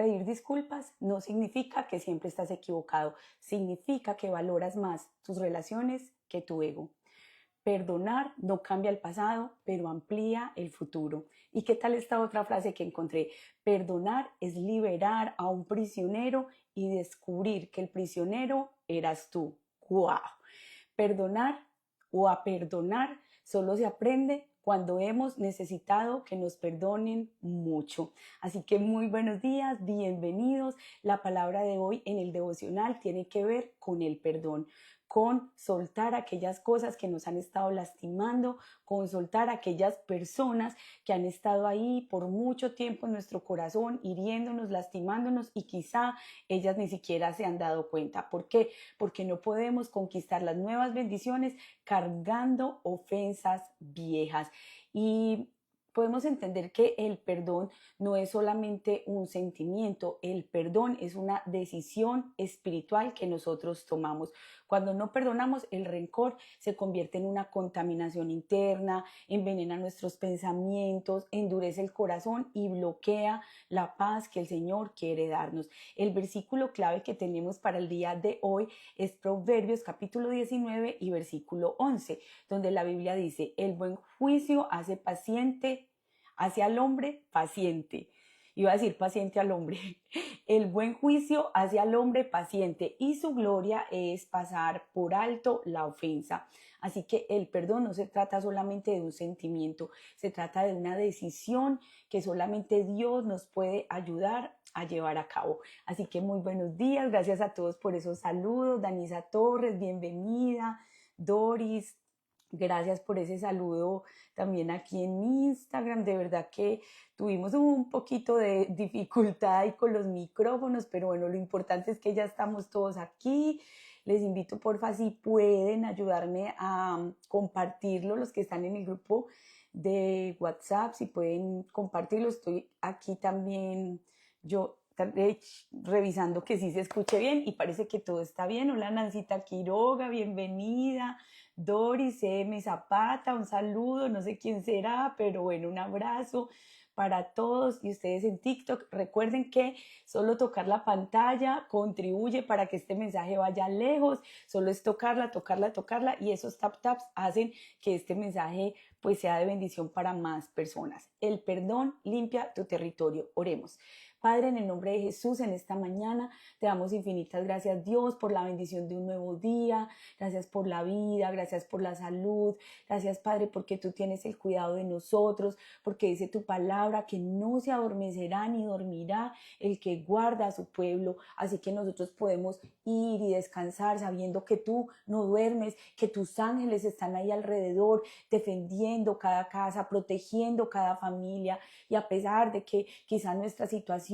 Pedir disculpas no significa que siempre estás equivocado, significa que valoras más tus relaciones que tu ego. Perdonar no cambia el pasado, pero amplía el futuro. ¿Y qué tal esta otra frase que encontré? Perdonar es liberar a un prisionero y descubrir que el prisionero eras tú. ¡Guau! Perdonar o a perdonar solo se aprende cuando hemos necesitado que nos perdonen mucho. Así que muy buenos días, bienvenidos. La palabra de hoy en el devocional tiene que ver con el perdón, con soltar aquellas cosas que nos han estado lastimando, con soltar aquellas personas que han estado ahí por mucho tiempo en nuestro corazón, hiriéndonos, lastimándonos y quizá ellas ni siquiera se han dado cuenta. ¿Por qué? Porque no podemos conquistar las nuevas bendiciones cargando ofensas viejas. Y podemos entender que el perdón no es solamente un sentimiento, el perdón es una decisión espiritual que nosotros tomamos. Cuando no perdonamos, el rencor se convierte en una contaminación interna, envenena nuestros pensamientos, endurece el corazón y bloquea la paz que el Señor quiere darnos. El versículo clave que tenemos para el día de hoy es Proverbios capítulo 19 y versículo 11, donde la Biblia dice: el buen juicio hace al hombre paciente. Iba a decir paciente al hombre. El buen juicio hace al hombre paciente y su gloria es pasar por alto la ofensa. Así que el perdón no se trata solamente de un sentimiento, se trata de una decisión que solamente Dios nos puede ayudar a llevar a cabo. Así que muy buenos días, gracias a todos por esos saludos. Danisa Torres, bienvenida. Doris, gracias por ese saludo también aquí en Instagram. De verdad que tuvimos un poquito de dificultad ahí con los micrófonos, pero bueno, lo importante es que ya estamos todos aquí. Les invito, porfa, si pueden ayudarme a compartirlo, los que están en el grupo de WhatsApp, si pueden compartirlo. Estoy aquí también yo revisando que sí se escuche bien y parece que todo está bien. Hola, Nancita Quiroga, bienvenida. Doris M. Zapata, un saludo, no sé quién será, pero bueno, un abrazo para todos. Y ustedes en TikTok, recuerden que solo tocar la pantalla contribuye para que este mensaje vaya lejos. Solo es tocarla, tocarla, tocarla, y esos taps hacen que este mensaje pues sea de bendición para más personas. El perdón limpia tu territorio. Oremos. Padre, en el nombre de Jesús, en esta mañana te damos infinitas gracias, Dios, por la bendición de un nuevo día. Gracias por la vida, gracias por la salud. Gracias, Padre, porque tú tienes el cuidado de nosotros, porque dice tu palabra que no se adormecerá ni dormirá el que guarda a su pueblo. Así que nosotros podemos ir y descansar sabiendo que tú no duermes, que tus ángeles están ahí alrededor, defendiendo cada casa, protegiendo cada familia. Y a pesar de que quizás nuestras situaciones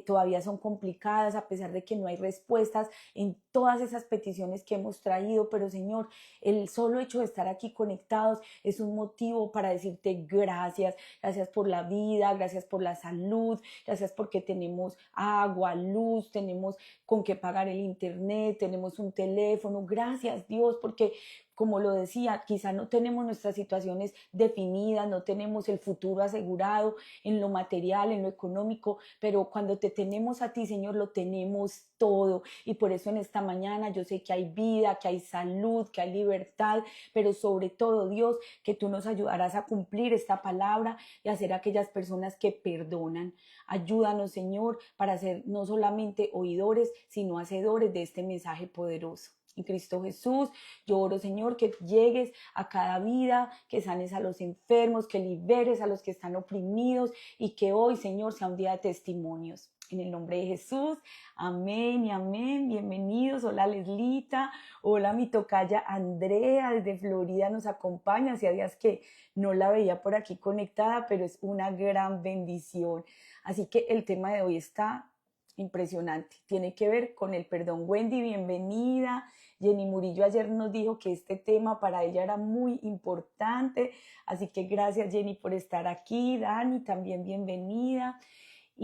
todavía son complicadas, a pesar de que no hay respuestas en todas esas peticiones que hemos traído, pero Señor, el solo hecho de estar aquí conectados es un motivo para decirte gracias. Gracias por la vida, gracias por la salud, gracias porque tenemos agua, luz, tenemos con qué pagar el internet, tenemos un teléfono. Gracias, Dios, porque como lo decía, quizá no tenemos nuestras situaciones definidas, no tenemos el futuro asegurado en lo material, en lo económico, pero cuando te tenemos a ti, Señor, lo tenemos todo. Y por eso en esta mañana yo sé que hay vida, que hay salud, que hay libertad, pero sobre todo, Dios, que tú nos ayudarás a cumplir esta palabra y a ser aquellas personas que perdonan. Ayúdanos, Señor, para ser no solamente oidores, sino hacedores de este mensaje poderoso. En Cristo Jesús, yo oro, Señor, que llegues a cada vida, que sanes a los enfermos, que liberes a los que están oprimidos y que hoy, Señor, sea un día de testimonios. En el nombre de Jesús, amén y amén. Bienvenidos. Hola, Leslita. Hola, mi tocaya Andrea desde Florida nos acompaña. Hacía días que no la veía por aquí conectada, pero es una gran bendición. Así que el tema de hoy está impresionante. Tiene que ver con el perdón. Wendy, bienvenida. Jenny Murillo ayer nos dijo que este tema para ella era muy importante. Así que gracias, Jenny, por estar aquí. Dani, también bienvenida.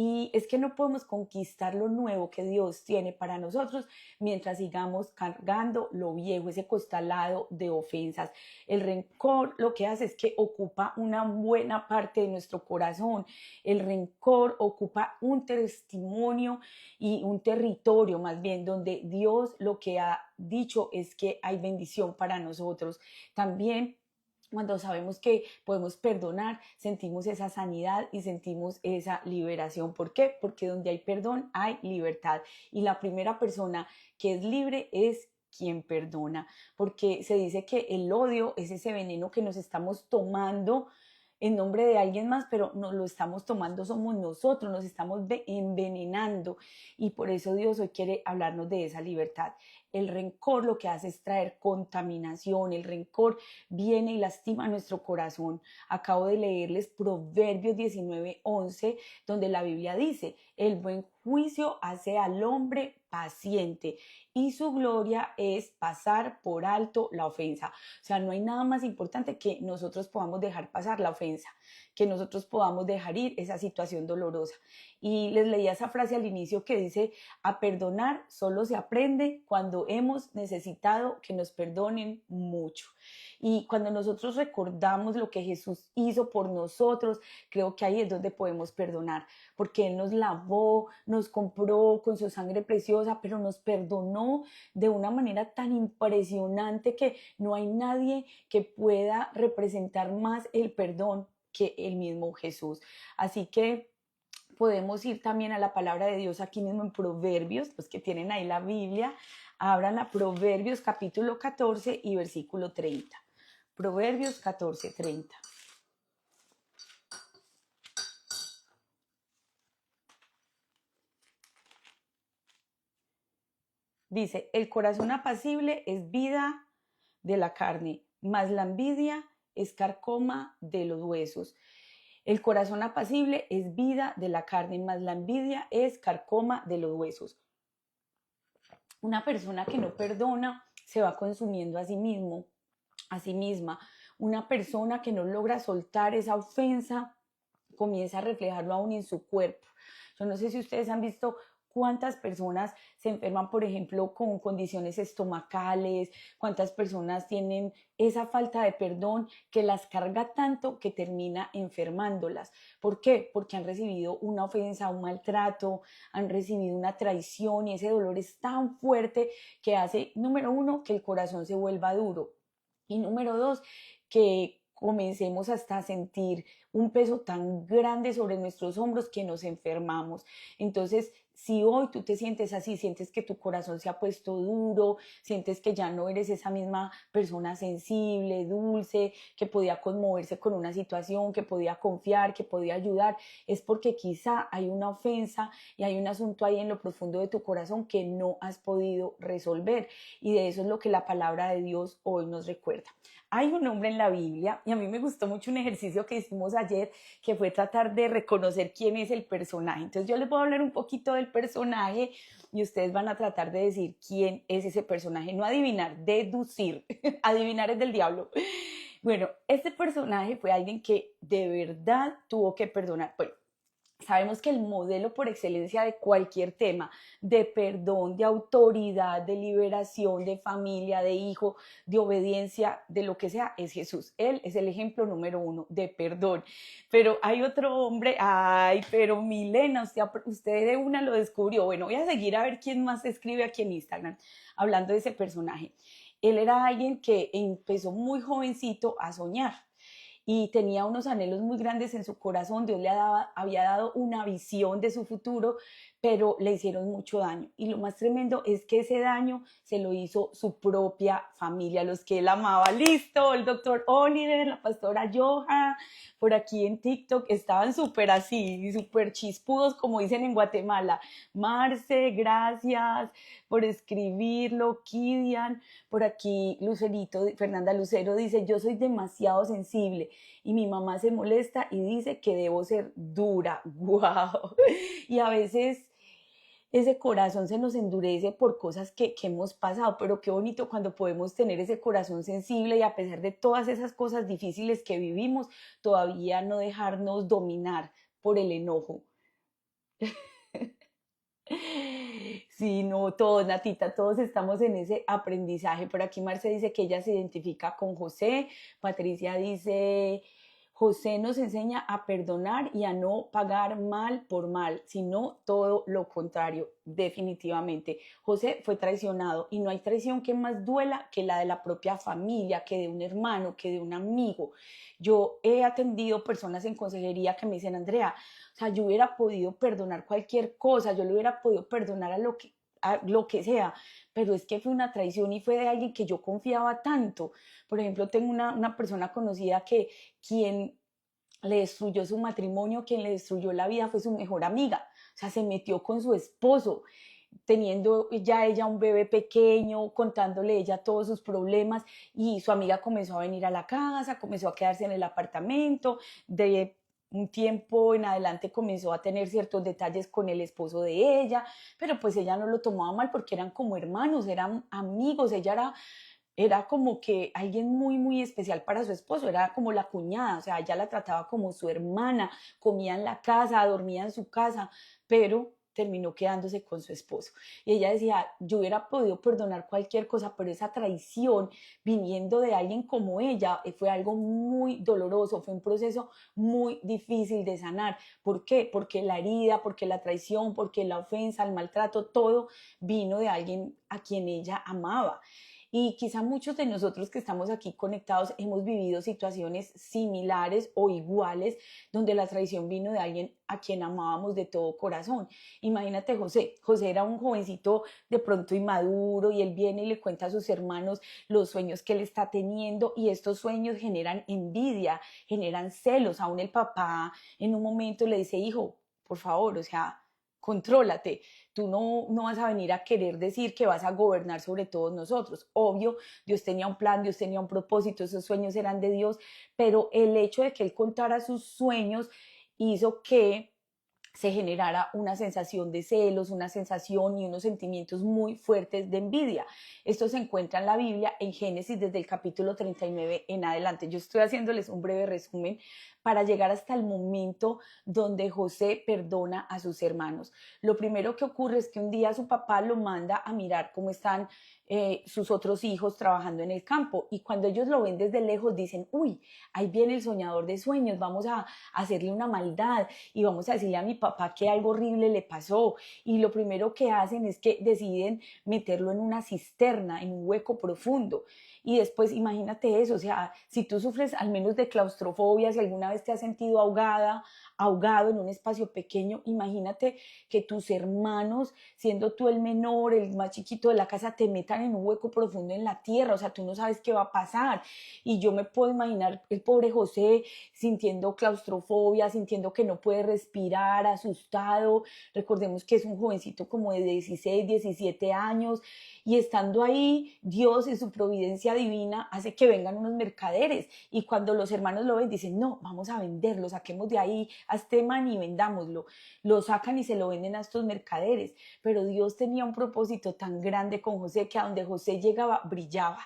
Y es que no podemos conquistar lo nuevo que Dios tiene para nosotros mientras sigamos cargando lo viejo, ese costalado de ofensas. El rencor lo que hace es que ocupa una buena parte de nuestro corazón. El rencor ocupa un testimonio y un territorio más bien donde Dios lo que ha dicho es que hay bendición para nosotros. También cuando sabemos que podemos perdonar, sentimos esa sanidad y sentimos esa liberación. ¿Por qué? Porque donde hay perdón hay libertad. Y la primera persona que es libre es quien perdona, porque se dice que el odio es ese veneno que nos estamos tomando en nombre de alguien más, pero no lo estamos tomando, somos nosotros, nos estamos envenenando, y por eso Dios hoy quiere hablarnos de esa libertad. El rencor lo que hace es traer contaminación, el rencor viene y lastima nuestro corazón. Acabo de leerles Proverbios 19:11, donde la Biblia dice: el buen juicio hace al hombre paciente y su gloria es pasar por alto la ofensa. O sea, no hay nada más importante que nosotros podamos dejar pasar la ofensa, que nosotros podamos dejar ir esa situación dolorosa. Y les leía esa frase al inicio que dice: a perdonar solo se aprende cuando hemos necesitado que nos perdonen mucho. Y cuando nosotros recordamos lo que Jesús hizo por nosotros, creo que ahí es donde podemos perdonar, porque Él nos lavó, nos compró con su sangre preciosa, pero nos perdonó de una manera tan impresionante que no hay nadie que pueda representar más el perdón que el mismo Jesús. Así que podemos ir también a la palabra de Dios aquí mismo en Proverbios, los que tienen ahí la Biblia, abran a Proverbios capítulo 14 y versículo 30. Proverbios 14:30. Dice: el corazón apacible es vida de la carne, mas la envidia es carcoma de los huesos. El corazón apacible es vida de la carne, mas la envidia es carcoma de los huesos. Una persona que no perdona se va consumiendo a sí mismo, a sí misma. Una persona que no logra soltar esa ofensa comienza a reflejarlo aún en su cuerpo. Yo no sé si ustedes han visto cuántas personas se enferman, por ejemplo, con condiciones estomacales, cuántas personas tienen esa falta de perdón que las carga tanto que termina enfermándolas. ¿Por qué? Porque han recibido una ofensa, un maltrato, han recibido una traición, y ese dolor es tan fuerte que hace, número uno, que el corazón se vuelva duro, y número dos, que comencemos hasta a sentir un peso tan grande sobre nuestros hombros que nos enfermamos. Entonces, si hoy tú te sientes así, sientes que tu corazón se ha puesto duro, sientes que ya no eres esa misma persona sensible, dulce, que podía conmoverse con una situación, que podía confiar, que podía ayudar, es porque quizá hay una ofensa y hay un asunto ahí en lo profundo de tu corazón que no has podido resolver. Y de eso es lo que la palabra de Dios hoy nos recuerda. Hay un hombre en la Biblia, y a mí me gustó mucho un ejercicio que hicimos ayer, que fue tratar de reconocer quién es el personaje. Entonces yo les voy a hablar un poquito del personaje y ustedes van a tratar de decir quién es ese personaje. No adivinar, deducir. Adivinar es del diablo. Bueno, este personaje fue alguien que de verdad tuvo que perdonar. Bueno, sabemos que el modelo por excelencia de cualquier tema, de perdón, de autoridad, de liberación, de familia, de hijo, de obediencia, de lo que sea, es Jesús. Él es el ejemplo número uno de perdón. Pero hay otro hombre, ay, pero Milena, usted de una lo descubrió. Bueno, voy a seguir a ver quién más escribe aquí en Instagram, hablando de ese personaje. Él era alguien que empezó muy jovencito a soñar y tenía unos anhelos muy grandes en su corazón. Dios había dado una visión de su futuro, pero le hicieron mucho daño. Y lo más tremendo es que ese daño se lo hizo su propia familia, los que él amaba. Listo, el doctor Oliver, la pastora Joha, por aquí en TikTok estaban súper así, súper chispudos, como dicen en Guatemala. Marce, gracias por escribirlo. Kidian, por aquí Lucerito, Fernanda Lucero dice: yo soy demasiado sensible y mi mamá se molesta y dice que debo ser dura. ¡Wow! Y a veces ese corazón se nos endurece por cosas que hemos pasado, pero qué bonito cuando podemos tener ese corazón sensible y a pesar de todas esas cosas difíciles que vivimos, todavía no dejarnos dominar por el enojo. Sí, no, todos, Natita, todos estamos en ese aprendizaje. Por aquí Marce dice que ella se identifica con José. Patricia dice, José nos enseña a perdonar y a no pagar mal por mal, sino todo lo contrario, definitivamente. José fue traicionado y no hay traición que más duela que la de la propia familia, que de un hermano, que de un amigo. Yo he atendido personas en consejería que me dicen, Andrea, o sea, yo hubiera podido perdonar cualquier cosa, yo le hubiera podido perdonar a lo que sea, pero es que fue una traición y fue de alguien que yo confiaba tanto. Por ejemplo, tengo una persona conocida que quien le destruyó su matrimonio, quien le destruyó la vida fue su mejor amiga. O sea, se metió con su esposo, teniendo ya ella un bebé pequeño, contándole ella todos sus problemas y su amiga comenzó a venir a la casa, comenzó a quedarse en el apartamento, de un tiempo en adelante comenzó a tener ciertos detalles con el esposo de ella, pero pues ella no lo tomaba mal porque eran como hermanos, eran amigos, ella era como que alguien muy, muy especial para su esposo, era como la cuñada, o sea, ella la trataba como su hermana, comía en la casa, dormía en su casa, pero terminó quedándose con su esposo. Y ella decía, yo hubiera podido perdonar cualquier cosa, pero esa traición viniendo de alguien como ella fue algo muy doloroso, fue un proceso muy difícil de sanar. ¿Por qué? Porque la herida, porque la traición, porque la ofensa, el maltrato, todo vino de alguien a quien ella amaba. Y quizá muchos de nosotros que estamos aquí conectados hemos vivido situaciones similares o iguales donde la traición vino de alguien a quien amábamos de todo corazón. Imagínate José, José era un jovencito de pronto inmaduro y él viene y le cuenta a sus hermanos los sueños que él está teniendo y estos sueños generan envidia, generan celos. Aún el papá en un momento le dice, hijo, por favor, o sea, contrólate, tú no vas a venir a querer decir que vas a gobernar sobre todos nosotros. Obvio, Dios tenía un plan, Dios tenía un propósito, esos sueños eran de Dios, pero el hecho de que él contara sus sueños hizo que se generara una sensación de celos, una sensación y unos sentimientos muy fuertes de envidia. Esto se encuentra en la Biblia, en Génesis, desde el capítulo 39 en adelante. Yo estoy haciéndoles un breve resumen para llegar hasta el momento donde José perdona a sus hermanos. Lo primero que ocurre es que un día su papá lo manda a mirar cómo están sus otros hijos trabajando en el campo y cuando ellos lo ven desde lejos dicen, uy, ahí viene el soñador de sueños, vamos a hacerle una maldad y vamos a decirle a mi papá que algo horrible le pasó. Y lo primero que hacen es que deciden meterlo en una cisterna, en un hueco profundo. Y después imagínate eso, o sea, si tú sufres al menos de claustrofobia, si alguna vez te has sentido ahogada, ahogado en un espacio pequeño, imagínate que tus hermanos, siendo tú el menor, el más chiquito de la casa, te metan en un hueco profundo en la tierra, o sea, tú no sabes qué va a pasar. Y yo me puedo imaginar el pobre José sintiendo claustrofobia, sintiendo que no puede respirar, asustado. Recordemos que es un jovencito como de 16, 17 años y estando ahí, Dios en su providencia divina hace que vengan unos mercaderes y cuando los hermanos lo ven dicen, no, vamos a venderlo, saquemos de ahí a este man y vendámoslo. Lo sacan y se lo venden a estos mercaderes, pero Dios tenía un propósito tan grande con José que a donde José llegaba brillaba.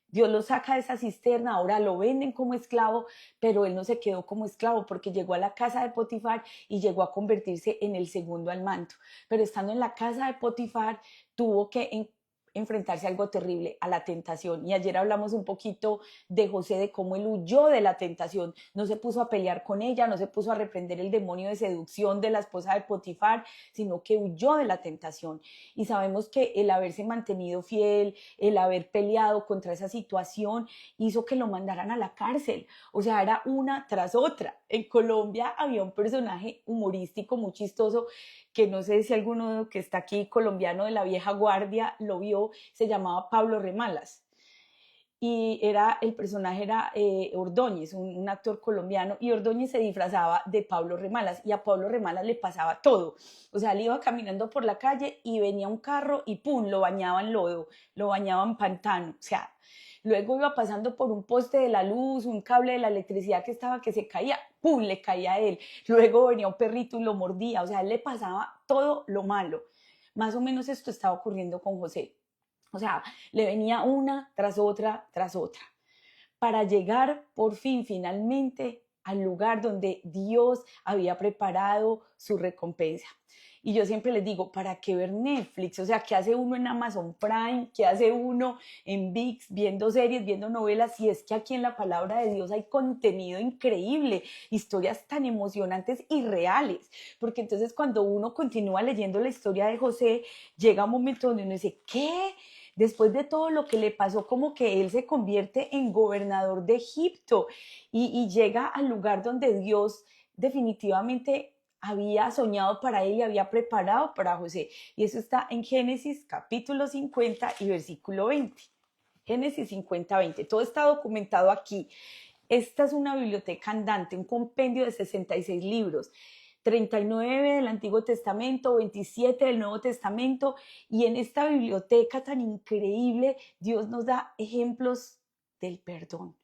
Dios lo saca de esa cisterna, ahora lo venden como esclavo, pero él no se quedó como esclavo porque llegó a la casa de Potifar y llegó a convertirse en el segundo al mando. Pero estando en la casa de Potifar, tuvo que enfrentarse a algo terrible, a la tentación. Y ayer hablamos un poquito de José, de cómo él huyó de la tentación. No se puso a pelear con ella, no se puso a reprender el demonio de seducción de la esposa de Potifar, sino que huyó de la tentación. Y sabemos que el haberse mantenido fiel, el haber peleado contra esa situación, hizo que lo mandaran a la cárcel. O sea, era una tras otra. En Colombia había un personaje humorístico muy chistoso que no sé si alguno que está aquí colombiano de la vieja guardia lo vio, se llamaba Pablo Remalas y el personaje era Ordóñez, un actor colombiano, y Ordóñez se disfrazaba de Pablo Remalas, y a Pablo Remalas le pasaba todo. O sea, él iba caminando por la calle y venía un carro y ¡pum!, lo bañaba en lodo, lo bañaba en pantano. O sea, luego iba pasando por un poste de la luz, un cable de la electricidad que estaba que se caía, ¡pum!, le caía a él. Luego venía un perrito y lo mordía. O sea, a él le pasaba todo lo malo. Más o menos esto estaba ocurriendo con José. O sea, le venía una tras otra, para llegar por fin, finalmente, al lugar donde Dios había preparado su recompensa. Y yo siempre les digo, ¿para qué ver Netflix? O sea, ¿qué hace uno en Amazon Prime? ¿Qué hace uno en ViX viendo series, viendo novelas? Si es que aquí en la palabra de Dios hay contenido increíble, historias tan emocionantes y reales. Porque entonces cuando uno continúa leyendo la historia de José, llega un momento donde uno dice, ¿qué? Después de todo lo que le pasó, como que él se convierte en gobernador de Egipto y llega al lugar donde Dios definitivamente había soñado para él y había preparado para José. Y eso está en Génesis capítulo 50 y versículo 20. Génesis 50, 20. Todo está documentado aquí. Esta es una biblioteca andante, un compendio de 66 libros. 39 del Antiguo Testamento, 27 del Nuevo Testamento, y en esta biblioteca tan increíble Dios nos da ejemplos del perdón.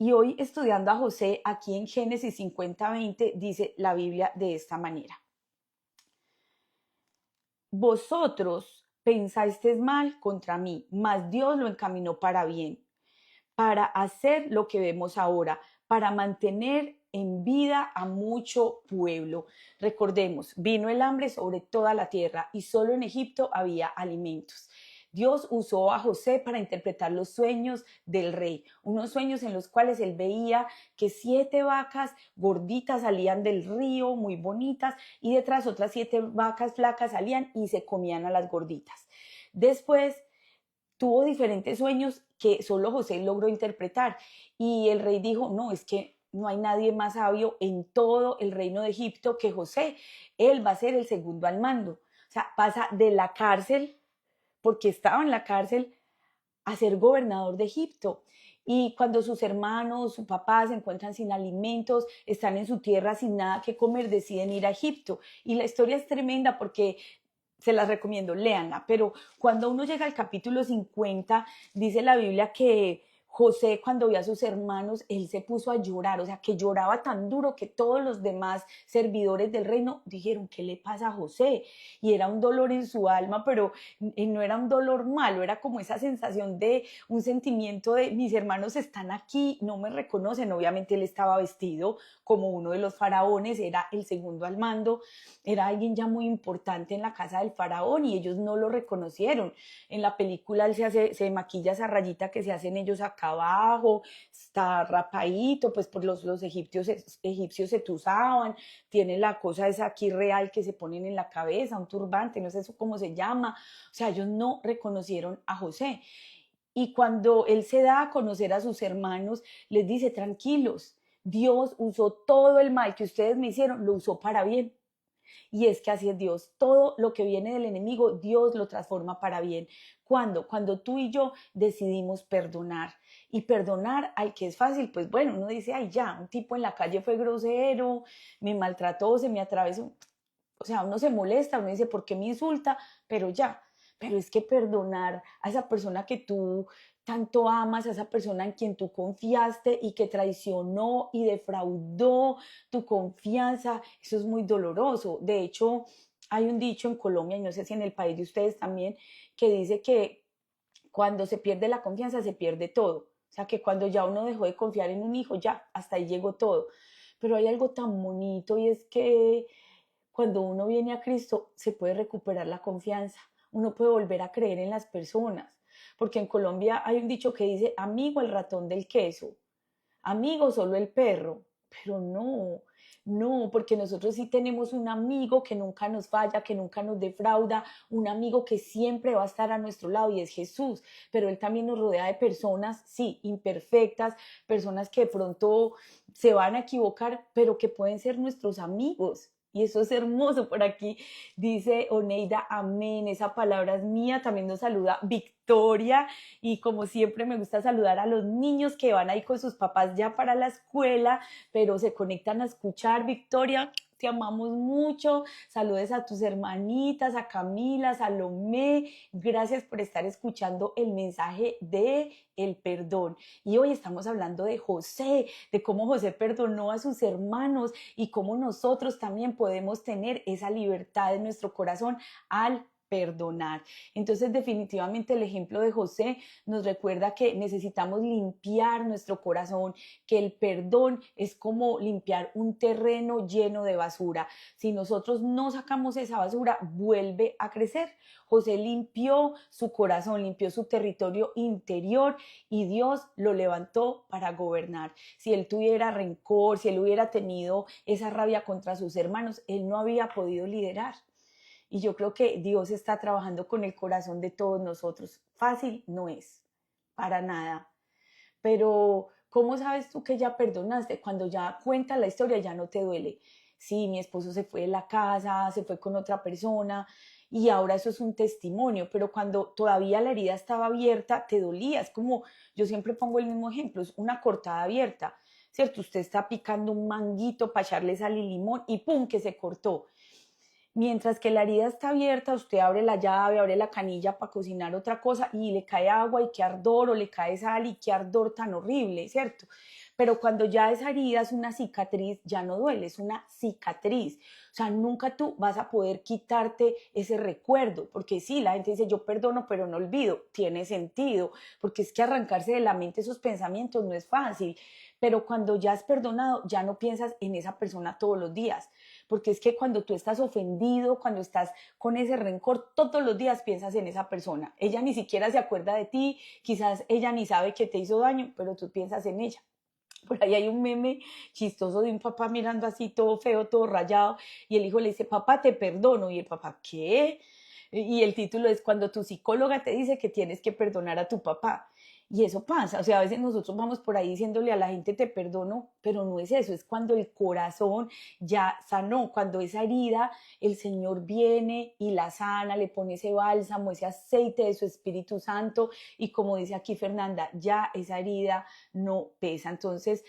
Y hoy estudiando a José, aquí en Génesis 50:20, dice la Biblia de esta manera. Vosotros pensasteis mal contra mí, mas Dios lo encaminó para bien, para hacer lo que vemos ahora, para mantener en vida a mucho pueblo. Recordemos, vino el hambre sobre toda la tierra y solo en Egipto había alimentos. Dios usó a José para interpretar los sueños del rey, unos sueños en los cuales él veía que 7 vacas gorditas salían del río, muy bonitas, y detrás otras 7 vacas flacas salían y se comían a las gorditas. Después tuvo diferentes sueños que solo José logró interpretar y el rey dijo, no, es que no hay nadie más sabio en todo el reino de Egipto que José. Él va a ser el segundo al mando. O sea, pasa de la cárcel, porque estaba en la cárcel, a ser gobernador de Egipto. Y cuando sus hermanos, su papá se encuentran sin alimentos, están en su tierra sin nada que comer, deciden ir a Egipto. Y la historia es tremenda porque se las recomiendo, léanla, pero cuando uno llega al capítulo 50, dice la Biblia que José, cuando vio a sus hermanos, él se puso a llorar, o sea, que lloraba tan duro que todos los demás servidores del reino dijeron, ¿qué le pasa a José? Y era un dolor en su alma, pero no era un dolor malo, era como esa sensación de un sentimiento de mis hermanos están aquí, no me reconocen. Obviamente él estaba vestido como uno de los faraones, era el segundo al mando, era alguien ya muy importante en la casa del faraón y ellos no lo reconocieron. En la película él se maquilla esa rayita que se hacen ellos acá abajo, está rapadito, pues por los egipcios se tusaban, tiene la cosa esa aquí real que se ponen en la cabeza, un turbante, no sé eso cómo se llama. O sea, ellos no reconocieron a José. Y cuando él se da a conocer a sus hermanos, les dice, tranquilos, Dios usó todo el mal que ustedes me hicieron, lo usó para bien. Y es que así es Dios. Todo lo que viene del enemigo, Dios lo transforma para bien. ¿Cuándo? Cuando tú y yo decidimos perdonar. Y perdonar al que es fácil, pues bueno, uno dice, ay ya, un tipo en la calle fue grosero, me maltrató, se me atravesó. O sea, uno se molesta, uno dice, ¿por qué me insulta? Pero ya. Pero es que perdonar a esa persona que tú tanto amas, a esa persona en quien tú confiaste y que traicionó y defraudó tu confianza, eso es muy doloroso. De hecho, hay un dicho en Colombia, y no sé si en el país de ustedes también, que dice que cuando se pierde la confianza se pierde todo. O sea, que cuando ya uno dejó de confiar en un hijo, ya, hasta ahí llegó todo. Pero hay algo tan bonito y es que cuando uno viene a Cristo se puede recuperar la confianza, uno puede volver a creer en las personas, porque en Colombia hay un dicho que dice, amigo el ratón del queso, amigo solo el perro, pero no, no, porque nosotros sí tenemos un amigo que nunca nos falla, que nunca nos defrauda, un amigo que siempre va a estar a nuestro lado y es Jesús, pero Él también nos rodea de personas, sí, imperfectas, personas que de pronto se van a equivocar, pero que pueden ser nuestros amigos. Y eso es hermoso. Por aquí dice Oneida, amén. Esa palabra es mía. También nos saluda Victoria. Y como siempre me gusta saludar a los niños que van ahí con sus papás ya para la escuela, pero se conectan a escuchar. Victoria, te amamos mucho. Saludes a tus hermanitas, a Camila, a Salomé. Gracias por estar escuchando el mensaje de el perdón. Y hoy estamos hablando de José, de cómo José perdonó a sus hermanos y cómo nosotros también podemos tener esa libertad en nuestro corazón al perdonar. Entonces, definitivamente el ejemplo de José nos recuerda que necesitamos limpiar nuestro corazón, que el perdón es como limpiar un terreno lleno de basura. Si nosotros no sacamos esa basura, vuelve a crecer. José limpió su corazón, limpió su territorio interior y Dios lo levantó para gobernar. Si él tuviera rencor, si él hubiera tenido esa rabia contra sus hermanos, él no había podido liderar. Y yo creo que Dios está trabajando con el corazón de todos nosotros. Fácil no es, para nada. Pero, ¿cómo sabes tú que ya perdonaste? Cuando ya cuentas la historia ya no te duele. Sí, mi esposo se fue de la casa, se fue con otra persona y ahora eso es un testimonio, pero cuando todavía la herida estaba abierta, te dolía. Es como, yo siempre pongo el mismo ejemplo, es una cortada abierta, ¿cierto? Usted está picando un manguito para echarle sal y limón y ¡pum! Que se cortó. Mientras que la herida está abierta, usted abre la llave, abre la canilla para cocinar otra cosa y le cae agua y qué ardor, o le cae sal y qué ardor tan horrible, ¿cierto? Pero cuando ya esa herida es una cicatriz, ya no duele, es una cicatriz. O sea, nunca tú vas a poder quitarte ese recuerdo, porque sí, la gente dice, yo perdono, pero no olvido. Tiene sentido, porque es que arrancarse de la mente esos pensamientos no es fácil. Pero cuando ya has perdonado, ya no piensas en esa persona todos los días, porque es que cuando tú estás ofendido, cuando estás con ese rencor, todos los días piensas en esa persona. Ella ni siquiera se acuerda de ti, quizás ella ni sabe que te hizo daño, pero tú piensas en ella. Por ahí hay un meme chistoso de un papá mirando así todo feo, todo rayado, y el hijo le dice, papá, te perdono, y el papá, ¿qué? Y el título es cuando tu psicóloga te dice que tienes que perdonar a tu papá. Y eso pasa, o sea, a veces nosotros vamos por ahí diciéndole a la gente te perdono, pero no es eso, es cuando el corazón ya sanó, cuando esa herida, el Señor viene y la sana, le pone ese bálsamo, ese aceite de su Espíritu Santo y como dice aquí Fernanda, ya esa herida no pesa. Entonces,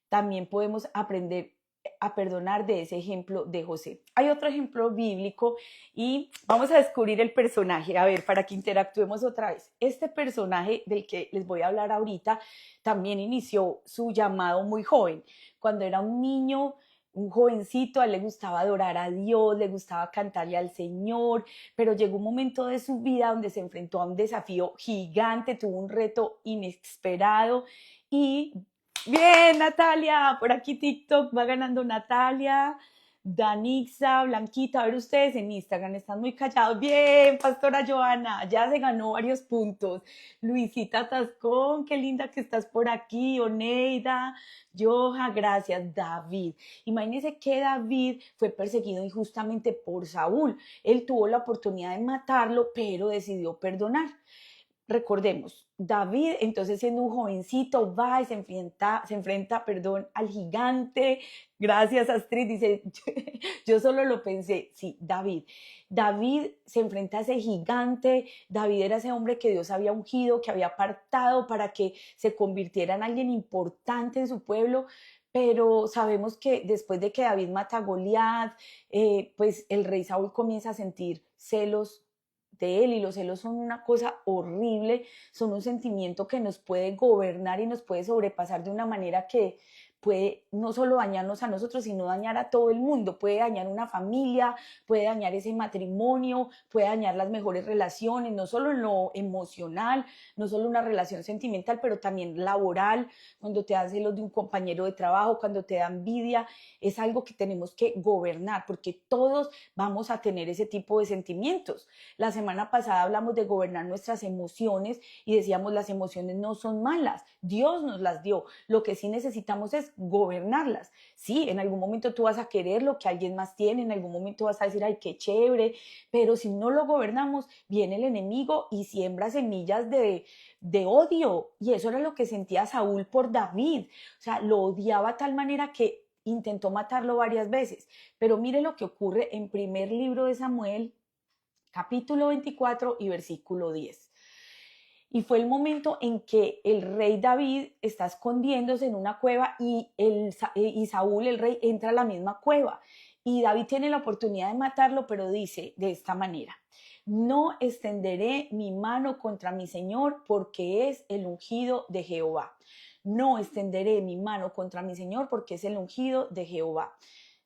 también podemos aprender a perdonar de ese ejemplo de José. Hay otro ejemplo bíblico y vamos a descubrir el personaje, a ver, para que interactuemos otra vez. Este personaje del que les voy a hablar ahorita también inició su llamado muy joven. Cuando era un niño, un jovencito, a él le gustaba adorar a Dios, le gustaba cantarle al Señor, pero llegó un momento de su vida donde se enfrentó a un desafío gigante, tuvo un reto inesperado y bien, Natalia, por aquí TikTok va ganando Natalia, Danixa, Blanquita, a ver ustedes en Instagram, están muy callados. Bien, Pastora Joana, ya se ganó varios puntos. Luisita Tascón, qué linda que estás por aquí. Oneida, Joja, gracias. David, imagínense que David fue perseguido injustamente por Saúl. Él tuvo la oportunidad de matarlo, pero decidió perdonar. Recordemos, David, entonces siendo un jovencito, va y se enfrenta, al gigante. Gracias, Astrid, dice, yo solo lo pensé, sí, David. David se enfrenta a ese gigante, David era ese hombre que Dios había ungido, que había apartado para que se convirtiera en alguien importante en su pueblo, pero sabemos que después de que David mata a Goliat, pues el rey Saúl comienza a sentir celos de él y los celos son una cosa horrible, son un sentimiento que nos puede gobernar y nos puede sobrepasar de una manera que puede no solo dañarnos a nosotros, sino dañar a todo el mundo, puede dañar una familia, puede dañar ese matrimonio, puede dañar las mejores relaciones, no solo en lo emocional, no solo una relación sentimental, pero también laboral, cuando te dan celos de un compañero de trabajo, cuando te da envidia, es algo que tenemos que gobernar, porque todos vamos a tener ese tipo de sentimientos. La semana pasada hablamos de gobernar nuestras emociones y decíamos las emociones no son malas, Dios nos las dio, lo que sí necesitamos es gobernarlas. Sí, en algún momento tú vas a querer lo que alguien más tiene, en algún momento vas a decir, ay, qué chévere, pero si no lo gobernamos, viene el enemigo y siembra semillas de odio. Y eso era lo que sentía Saúl por David. O sea, lo odiaba de tal manera que intentó matarlo varias veces. Pero mire lo que ocurre en primer libro de Samuel, capítulo 24 y versículo 10. Y fue el momento en que el rey David está escondiéndose en una cueva y Saúl, el rey, entra a la misma cueva. Y David tiene la oportunidad de matarlo, pero dice de esta manera, no extenderé mi mano contra mi Señor porque es el ungido de Jehová. No extenderé mi mano contra mi Señor porque es el ungido de Jehová.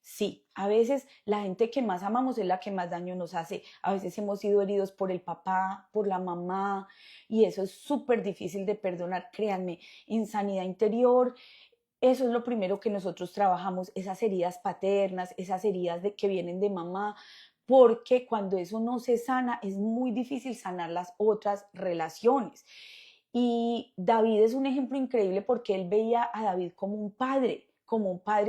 Sí, a veces la gente que más amamos es la que más daño nos hace. A veces hemos sido heridos por el papá, por la mamá, y eso es súper difícil de perdonar. Créanme, en sanidad interior, eso es lo primero que nosotros trabajamos, esas heridas paternas, esas heridas que vienen de mamá, porque cuando eso no se sana, es muy difícil sanar las otras relaciones. Y David es un ejemplo increíble porque él veía a David como un padre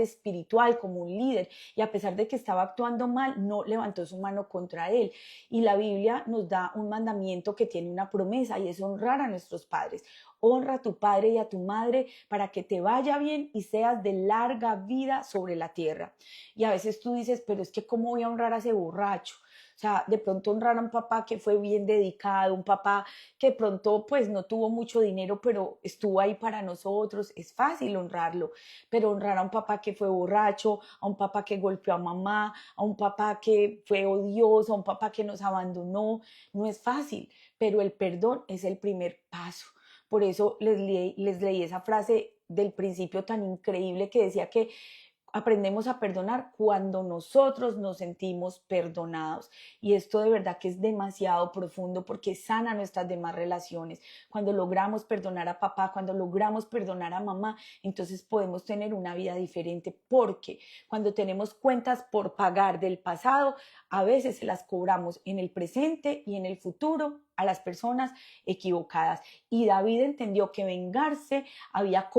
espiritual, como un líder, y a pesar de que estaba actuando mal, no levantó su mano contra él. Y la Biblia nos da un mandamiento que tiene una promesa y es honrar a nuestros padres. Honra a tu padre y a tu madre para que te vaya bien y seas de larga vida sobre la tierra. Y a veces tú dices, pero es que ¿cómo voy a honrar a ese borracho? O sea, de pronto honrar a un papá que fue bien dedicado, un papá que de pronto pues no tuvo mucho dinero, pero estuvo ahí para nosotros, es fácil honrarlo, pero honrar a un papá que fue borracho, a un papá que golpeó a mamá, a un papá que fue odioso, a un papá que nos abandonó, no es fácil, pero el perdón es el primer paso. Por eso les leí esa frase del principio tan increíble que decía que aprendemos a perdonar cuando nosotros nos sentimos perdonados. Y esto de verdad que es demasiado profundo porque sana nuestras demás relaciones. Cuando logramos perdonar a papá, cuando logramos perdonar a mamá, entonces podemos tener una vida diferente porque cuando tenemos cuentas por pagar del pasado, a veces se las cobramos en el presente y en el futuro a las personas equivocadas. Y David entendió que vengarse habría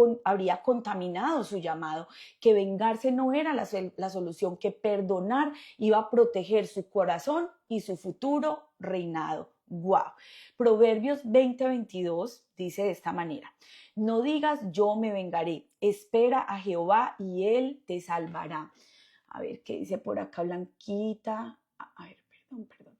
contaminado su llamado, que vengarse no era la solución, que perdonar iba a proteger su corazón y su futuro reinado. ¡Wow! Proverbios 20:22 dice de esta manera: no digas yo me vengaré, espera a Jehová y él te salvará. A ver qué dice por acá Blanquita. A ver, perdón.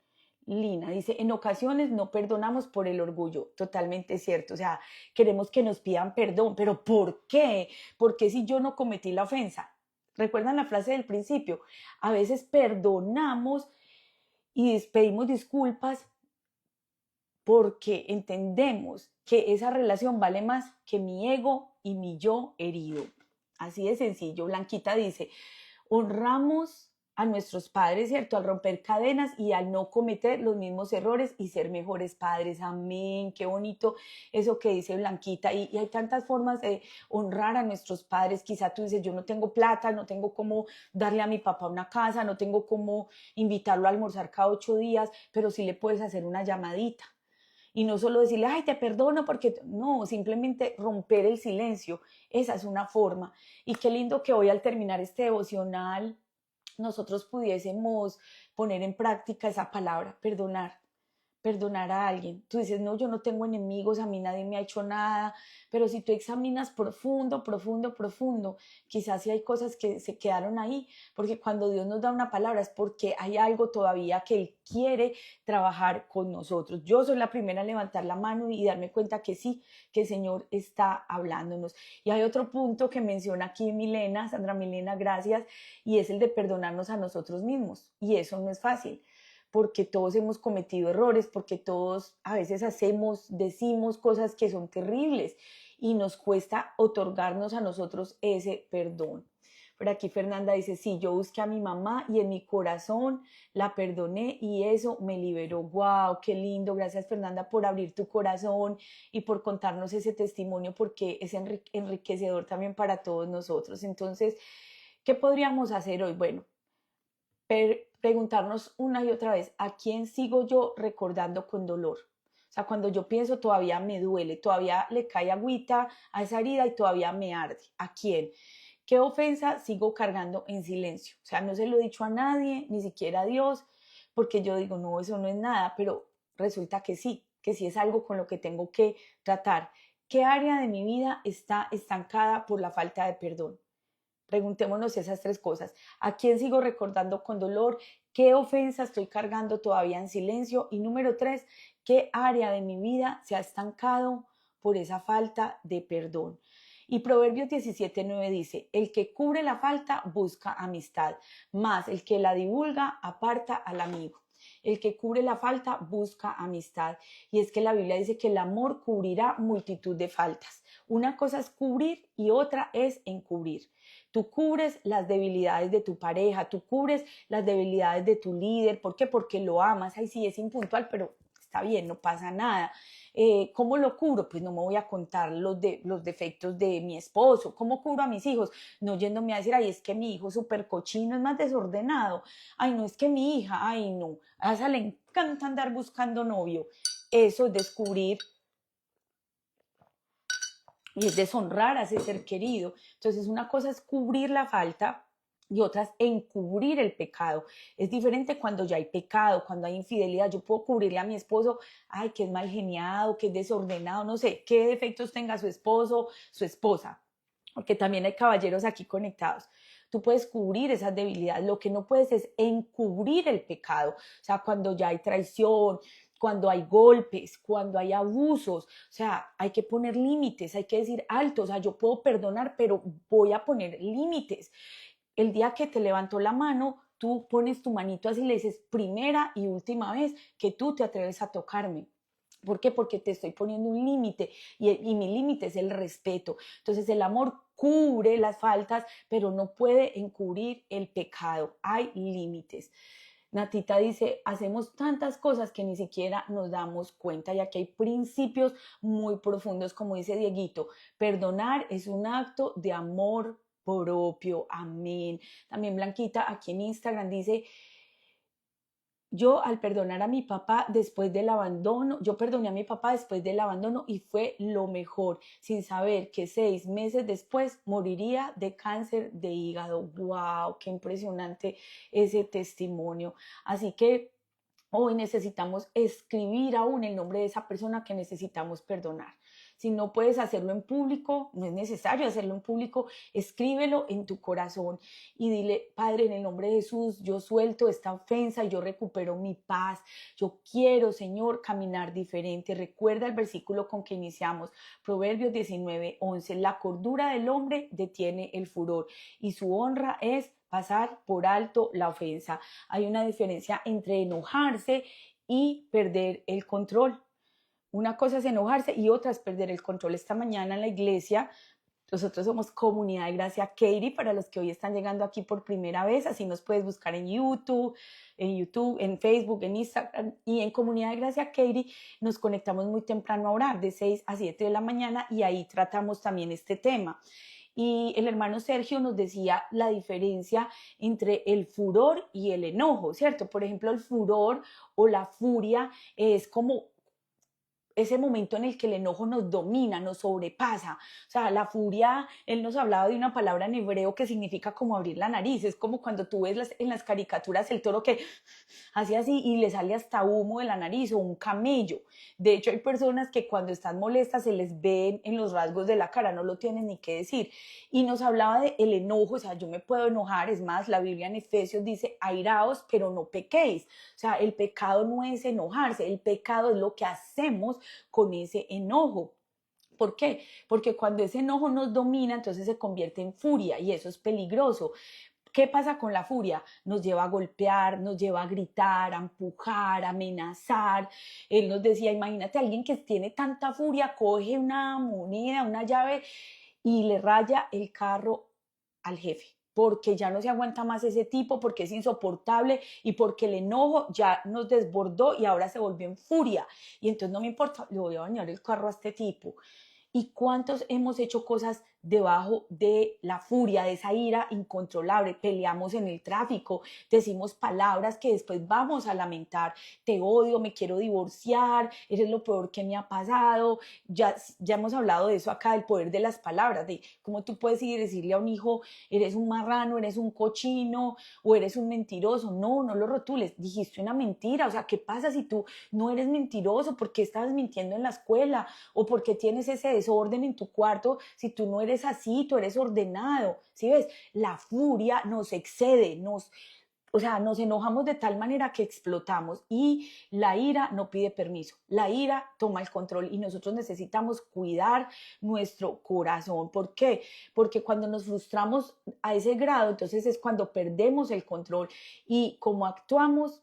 Lina dice, en ocasiones no perdonamos por el orgullo, totalmente cierto, o sea, queremos que nos pidan perdón, pero ¿por qué? ¿Por qué si yo no cometí la ofensa? ¿Recuerdan la frase del principio? A veces perdonamos y pedimos disculpas porque entendemos que esa relación vale más que mi ego y mi yo herido. Así de sencillo. Blanquita dice, honramos a nuestros padres, ¿cierto? Al romper cadenas y al no cometer los mismos errores y ser mejores padres. Amén, qué bonito eso que dice Blanquita. Y hay tantas formas de honrar a nuestros padres. Quizá tú dices, yo no tengo plata, no tengo cómo darle a mi papá una casa, no tengo cómo invitarlo a almorzar cada 8 días, pero sí le puedes hacer una llamadita. Y no solo decirle, ay, te perdono porque no, simplemente romper el silencio. Esa es una forma. Y qué lindo que hoy al terminar este devocional nosotros pudiésemos poner en práctica esa palabra, perdonar a alguien. Tú dices, no, yo no tengo enemigos, a mí nadie me ha hecho nada, pero si tú examinas profundo, profundo, profundo, quizás sí hay cosas que se quedaron ahí, porque cuando Dios nos da una palabra es porque hay algo todavía que Él quiere trabajar con nosotros. Yo soy la primera a levantar la mano y darme cuenta que sí, que el Señor está hablándonos. Y hay otro punto que menciona aquí Milena, Sandra Milena, gracias, y es el de perdonarnos a nosotros mismos. Y eso no es fácil porque todos hemos cometido errores, porque todos a veces decimos cosas que son terribles y nos cuesta otorgarnos a nosotros ese perdón. Por aquí Fernanda dice, sí, yo busqué a mi mamá y en mi corazón la perdoné y eso me liberó. ¡Wow! ¡Qué lindo! Gracias Fernanda por abrir tu corazón y por contarnos ese testimonio porque es enriquecedor también para todos nosotros. Entonces, ¿qué podríamos hacer hoy? Bueno, preguntarnos una y otra vez, ¿a quién sigo yo recordando con dolor? O sea, cuando yo pienso todavía me duele, todavía le cae agüita a esa herida y todavía me arde. ¿A quién? ¿Qué ofensa sigo cargando en silencio? O sea, no se lo he dicho a nadie, ni siquiera a Dios, porque yo digo, no, eso no es nada, pero resulta que sí es algo con lo que tengo que tratar. ¿Qué área de mi vida está estancada por la falta de perdón? Preguntémonos esas tres cosas. ¿A quién sigo recordando con dolor? ¿Qué ofensa estoy cargando todavía en silencio? Y número tres, ¿qué área de mi vida se ha estancado por esa falta de perdón? Y Proverbios 17:9 dice, el que cubre la falta busca amistad, mas el que la divulga aparta al amigo. El que cubre la falta busca amistad. Y es que la Biblia dice que el amor cubrirá multitud de faltas. Una cosa es cubrir y otra es encubrir. Tú cubres las debilidades de tu pareja, tú cubres las debilidades de tu líder. ¿Por qué? Porque lo amas. Ay, sí, es impuntual, pero está bien, no pasa nada. ¿Cómo lo cubro? Pues no me voy a contar los defectos de mi esposo. ¿Cómo cubro a mis hijos? No yéndome a decir, ay, es que mi hijo es súper cochino, es más desordenado. Ay, no, es que mi hija, ay, no, a esa le encanta andar buscando novio. Eso es descubrir y es deshonrar a ese ser querido. Entonces, una cosa es cubrir la falta y otras encubrir el pecado. Es diferente cuando ya hay pecado, cuando hay infidelidad. Yo puedo cubrirle a mi esposo, ay, que es mal geniado, que es desordenado, no sé, qué defectos tenga su esposo, su esposa, porque también hay caballeros aquí conectados. Tú puedes cubrir esas debilidades, lo que no puedes es encubrir el pecado. O sea, cuando ya hay traición, cuando hay golpes, cuando hay abusos, o sea, hay que poner límites, hay que decir alto, o sea, yo puedo perdonar, pero voy a poner límites. El día que te levantó la mano, tú pones tu manito así y le dices, primera y última vez que tú te atreves a tocarme. ¿Por qué? Porque te estoy poniendo un límite y mi límite es el respeto. Entonces el amor cubre las faltas, pero no puede encubrir el pecado. Hay límites. Natita dice, hacemos tantas cosas que ni siquiera nos damos cuenta, ya que hay principios muy profundos, como dice Dieguito. Perdonar es un acto de amor propio. Amén. También Blanquita aquí en Instagram dice, yo al perdonar a mi papá después del abandono, yo perdoné a mi papá después del abandono y fue lo mejor, sin saber que 6 meses después moriría de cáncer de hígado. ¡Wow! ¡Qué impresionante ese testimonio! Así que hoy necesitamos escribir aún el nombre de esa persona que necesitamos perdonar. Si no puedes hacerlo en público, no es necesario hacerlo en público, escríbelo en tu corazón y dile, Padre, en el nombre de Jesús, yo suelto esta ofensa y yo recupero mi paz. Yo quiero, Señor, caminar diferente. Recuerda el versículo con que iniciamos, Proverbios 19:11. La cordura del hombre detiene el furor y su honra es pasar por alto la ofensa. Hay una diferencia entre enojarse y perder el control. Una cosa es enojarse y otra es perder el control. Esta mañana en la iglesia, nosotros somos Comunidad de Gracia Katie, para los que hoy están llegando aquí por primera vez, así nos puedes buscar en YouTube, en Facebook, en Instagram, y en Comunidad de Gracia Katie nos conectamos muy temprano a orar, de 6 a 7 de la mañana, y ahí tratamos también este tema. Y el hermano Sergio nos decía la diferencia entre el furor y el enojo, ¿cierto? Por ejemplo, el furor o la furia es como ese momento en el que el enojo nos domina, nos sobrepasa. O sea, la furia, él nos hablaba de una palabra en hebreo que significa como abrir la nariz. Es como cuando tú ves en las caricaturas el toro que hace así y le sale hasta humo de la nariz, o un camello. De hecho, hay personas que cuando están molestas se les ven en los rasgos de la cara, no lo tienen ni qué decir. Y nos hablaba de el enojo, o sea, yo me puedo enojar, es más, la Biblia en Efesios dice, airaos, pero no pequéis. O sea, el pecado no es enojarse, el pecado es lo que hacemos con ese enojo. ¿Por qué? Porque cuando ese enojo nos domina, entonces se convierte en furia y eso es peligroso. ¿Qué pasa con la furia? Nos lleva a golpear, nos lleva a gritar, a empujar, a amenazar. Él nos decía, imagínate a alguien que tiene tanta furia, coge una moneda, una llave y le raya el carro al jefe, porque ya no se aguanta más ese tipo, porque es insoportable y porque el enojo ya nos desbordó y ahora se volvió en furia. Y entonces no me importa, le voy a bañar el carro a este tipo. ¿Y cuántos hemos hecho cosas debajo de la furia, de esa ira incontrolable? Peleamos en el tráfico, decimos palabras que después vamos a lamentar. Te odio, me quiero divorciar, eres lo peor que me ha pasado. Ya hemos hablado de eso acá, del poder de las palabras, de cómo tú puedes ir y decirle a un hijo, eres un marrano, eres un cochino o eres un mentiroso. No, no lo rotules, dijiste una mentira. O sea, ¿qué pasa si tú no eres mentiroso? ¿Por qué estabas mintiendo en la escuela? ¿O por qué tienes ese desorden en tu cuarto si tú no eres así, tú eres ordenado? ¿Sí ves? La furia nos excede, o sea, nos enojamos de tal manera que explotamos y la ira no pide permiso, la ira toma el control y nosotros necesitamos cuidar nuestro corazón. ¿Por qué? Porque cuando nos frustramos a ese grado, entonces es cuando perdemos el control y como actuamos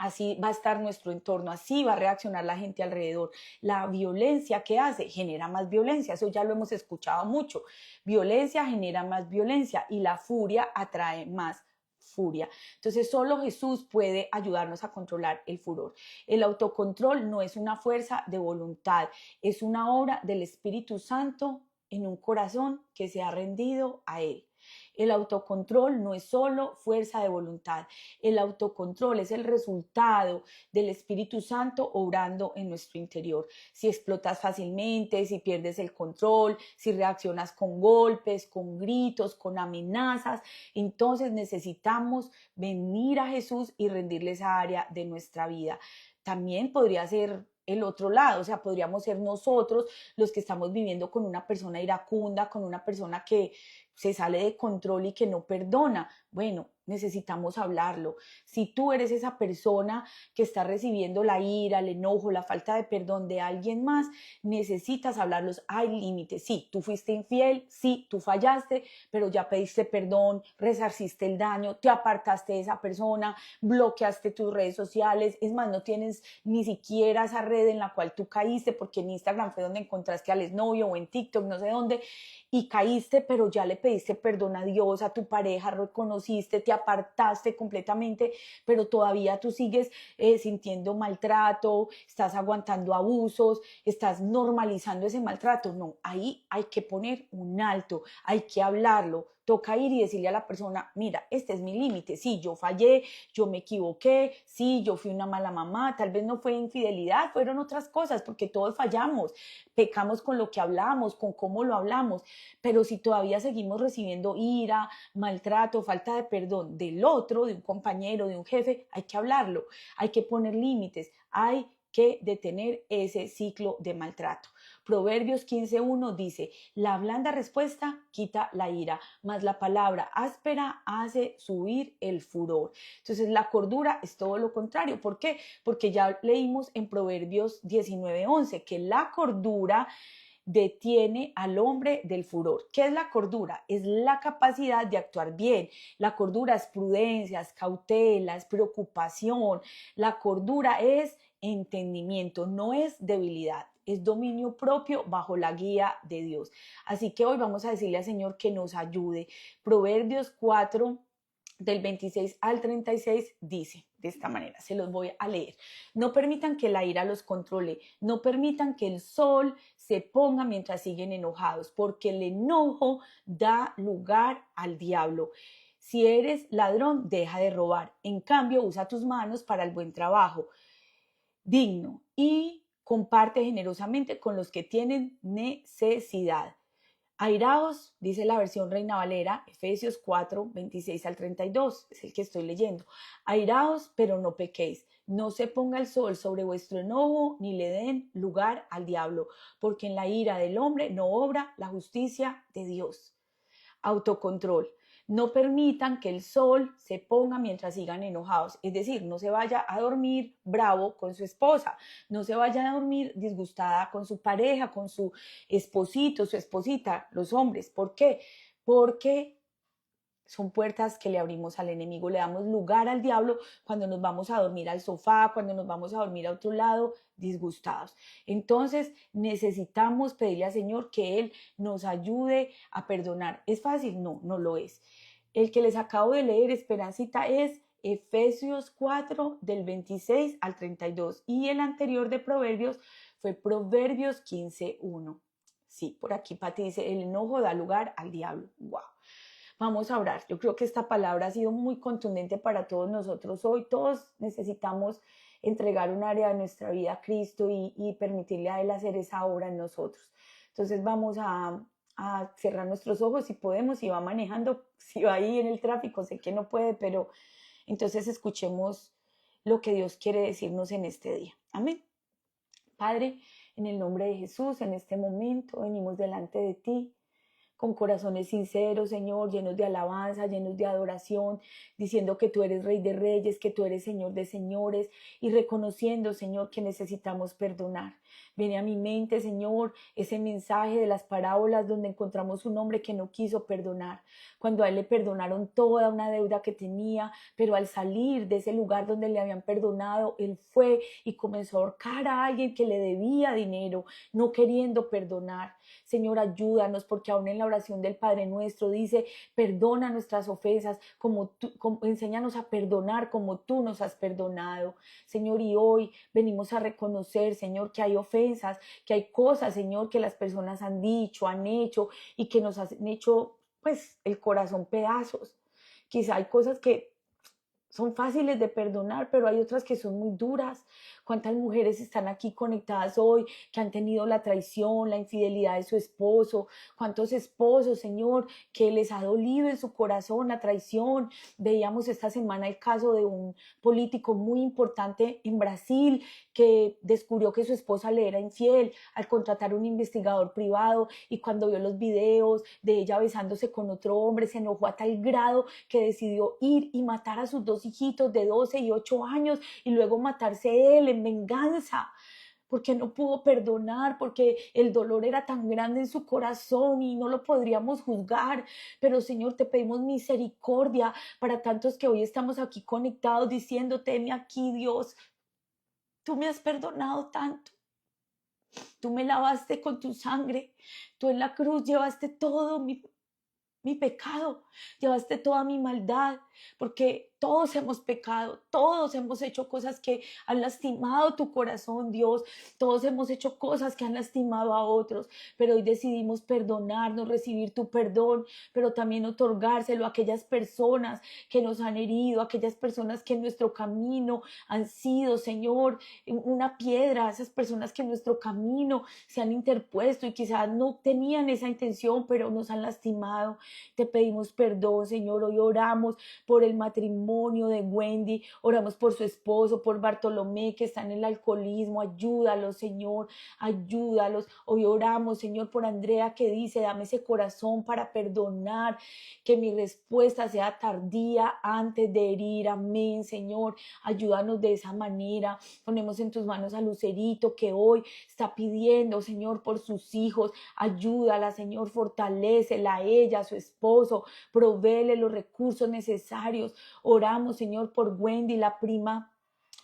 así va a estar nuestro entorno, así va a reaccionar la gente alrededor. La violencia que hace genera más violencia, eso ya lo hemos escuchado mucho. Violencia genera más violencia y la furia atrae más furia. Entonces solo Jesús puede ayudarnos a controlar el furor. El autocontrol no es una fuerza de voluntad, es una obra del Espíritu Santo en un corazón que se ha rendido a Él. El autocontrol no es solo fuerza de voluntad, el autocontrol es el resultado del Espíritu Santo obrando en nuestro interior. Si explotas fácilmente, si pierdes el control, si reaccionas con golpes, con gritos, con amenazas, entonces necesitamos venir a Jesús y rendirle esa área de nuestra vida. También podría ser el otro lado, o sea, podríamos ser nosotros los que estamos viviendo con una persona iracunda, con una persona que se sale de control y que no perdona. Bueno, necesitamos hablarlo. Si tú eres esa persona que está recibiendo la ira, el enojo, la falta de perdón de alguien más, necesitas hablarlos. Hay límites. Sí, tú fuiste infiel, sí, tú fallaste, pero ya pediste perdón, resarciste el daño, te apartaste de esa persona, bloqueaste tus redes sociales. Es más, no tienes ni siquiera esa red en la cual tú caíste, porque en Instagram fue donde encontraste al exnovio o en TikTok, no sé dónde, y caíste, pero ya le pediste perdón a Dios, a tu pareja, reconociste, te apartaste completamente, pero todavía tú sigues sintiendo maltrato, estás aguantando abusos, estás normalizando ese maltrato. No, ahí hay que poner un alto, hay que hablarlo. Toca ir y decirle a la persona, mira, este es mi límite, sí, yo fallé, yo me equivoqué, sí, yo fui una mala mamá, tal vez no fue infidelidad, fueron otras cosas, porque todos fallamos, pecamos con lo que hablamos, con cómo lo hablamos, pero si todavía seguimos recibiendo ira, maltrato, falta de perdón del otro, de un compañero, de un jefe, hay que hablarlo, hay que poner límites, hay que detener ese ciclo de maltrato. Proverbios 15:1 dice, la blanda respuesta quita la ira, mas la palabra áspera hace subir el furor. Entonces la cordura es todo lo contrario. ¿Por qué? Porque ya leímos en Proverbios 19:11 que la cordura detiene al hombre del furor. ¿Qué es la cordura? Es la capacidad de actuar bien. La cordura es prudencia, es cautela, es preocupación. La cordura es entendimiento, no es debilidad, es dominio propio bajo la guía de Dios. Así que hoy vamos a decirle al Señor que nos ayude. Proverbios 4 del 26 al 36 dice de esta manera, se los voy a leer. No permitan que la ira los controle, no permitan que el sol se ponga mientras siguen enojados, porque el enojo da lugar al diablo. Si eres ladrón, deja de robar. En cambio, usa tus manos para el buen trabajo digno y comparte generosamente con los que tienen necesidad. Airaos, dice la versión Reina Valera, Efesios 4, 26 al 32, es el que estoy leyendo. Airaos, pero no pequéis. No se ponga el sol sobre vuestro enojo, ni le den lugar al diablo, porque en la ira del hombre no obra la justicia de Dios. Autocontrol. No permitan que el sol se ponga mientras sigan enojados. Es decir, no se vaya a dormir bravo con su esposa, no se vaya a dormir disgustada con su pareja, con su esposito, su esposita, los hombres. ¿Por qué? Porque son puertas que le abrimos al enemigo, le damos lugar al diablo cuando nos vamos a dormir al sofá, cuando nos vamos a dormir a otro lado, disgustados. Entonces necesitamos pedirle al Señor que Él nos ayude a perdonar. ¿Es fácil? No, no lo es. El que les acabo de leer, Esperancita, es Efesios 4 del 26 al 32 y el anterior de Proverbios fue Proverbios 15:1. Sí, por aquí Pati dice, el enojo da lugar al diablo. ¡Wow! Vamos a orar. Yo creo que esta palabra ha sido muy contundente para todos nosotros hoy. Todos necesitamos entregar un área de nuestra vida a Cristo y permitirle a Él hacer esa obra en nosotros. Entonces vamos a cerrar nuestros ojos si podemos, si va manejando, si va ahí en el tráfico, sé que no puede, pero entonces escuchemos lo que Dios quiere decirnos en este día. Amén. Padre, en el nombre de Jesús, en este momento venimos delante de ti con corazones sinceros, Señor, llenos de alabanza, llenos de adoración, diciendo que tú eres Rey de Reyes, que tú eres Señor de Señores y reconociendo, Señor, que necesitamos perdonar. Viene a mi mente, Señor, ese mensaje de las parábolas donde encontramos un hombre que no quiso perdonar, cuando a él le perdonaron toda una deuda que tenía, pero al salir de ese lugar donde le habían perdonado, él fue y comenzó a ahorcar a alguien que le debía dinero, no queriendo perdonar. Señor, ayúdanos, porque aún en la oración del Padre Nuestro dice, perdona nuestras ofensas, enséñanos a perdonar como tú nos has perdonado. Señor, y hoy venimos a reconocer, Señor, que hay ofensas, que hay cosas, Señor, que las personas han dicho, han hecho y que nos han hecho, pues, el corazón pedazos. Quizá hay cosas que son fáciles de perdonar, pero hay otras que son muy duras. ¿Cuántas mujeres están aquí conectadas hoy que han tenido la traición, la infidelidad de su esposo? ¿Cuántos esposos, Señor, que les ha dolido en su corazón la traición? Veíamos esta semana el caso de un político muy importante en Brasil que descubrió que su esposa le era infiel al contratar un investigador privado, y cuando vio los videos de ella besándose con otro hombre, se enojó a tal grado que decidió ir y matar a sus dos hijitos de 12 y 8 años y luego matarse él en venganza, porque no pudo perdonar, porque el dolor era tan grande en su corazón y no lo podríamos juzgar. Pero Señor, te pedimos misericordia para tantos que hoy estamos aquí conectados diciéndote, heme aquí, Dios, tú me has perdonado tanto. Tú me lavaste con tu sangre, tú en la cruz llevaste todo mi pecado, llevaste toda mi maldad, porque todos hemos pecado, todos hemos hecho cosas que han lastimado tu corazón, Dios, todos hemos hecho cosas que han lastimado a otros, pero hoy decidimos perdonarnos, recibir tu perdón, pero también otorgárselo a aquellas personas que nos han herido, a aquellas personas que en nuestro camino han sido, Señor, una piedra, esas personas que en nuestro camino se han interpuesto y quizás no tenían esa intención, pero nos han lastimado. Te pedimos perdón, Señor. Hoy oramos por el matrimonio de Wendy, oramos por su esposo, por Bartolomé, que está en el alcoholismo. Ayúdalos, Señor, ayúdalos. Hoy oramos, Señor, por Andrea, que dice, dame ese corazón para perdonar, que mi respuesta sea tardía antes de herir. Amén, Señor. Ayúdanos de esa manera. Ponemos en tus manos a Lucerito, que hoy está pidiendo, Señor, por sus hijos. Ayúdala, Señor, fortalécela a ella, a su esposo, provéele los recursos necesarios. Oramos, Señor, por Wendy, la prima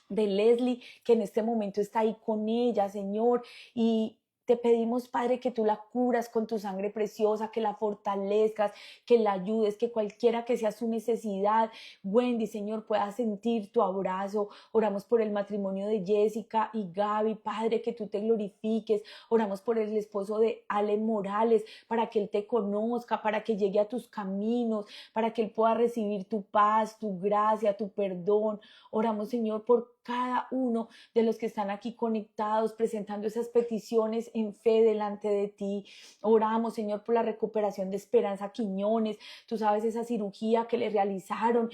de Leslie, que en este momento está ahí con ella, Señor, y te pedimos, Padre, que tú la curas con tu sangre preciosa, que la fortalezcas, que la ayudes, que cualquiera que sea su necesidad, Wendy, Señor, pueda sentir tu abrazo. Oramos por el matrimonio de Jessica y Gaby, Padre, que tú te glorifiques. Oramos por el esposo de Ale Morales, para que él te conozca, para que llegue a tus caminos, para que él pueda recibir tu paz, tu gracia, tu perdón. Oramos, Señor, por cada uno de los que están aquí conectados, presentando esas peticiones en fe delante de ti. Oramos, Señor, por la recuperación de Esperanza Quiñones. Tú sabes esa cirugía que le realizaron,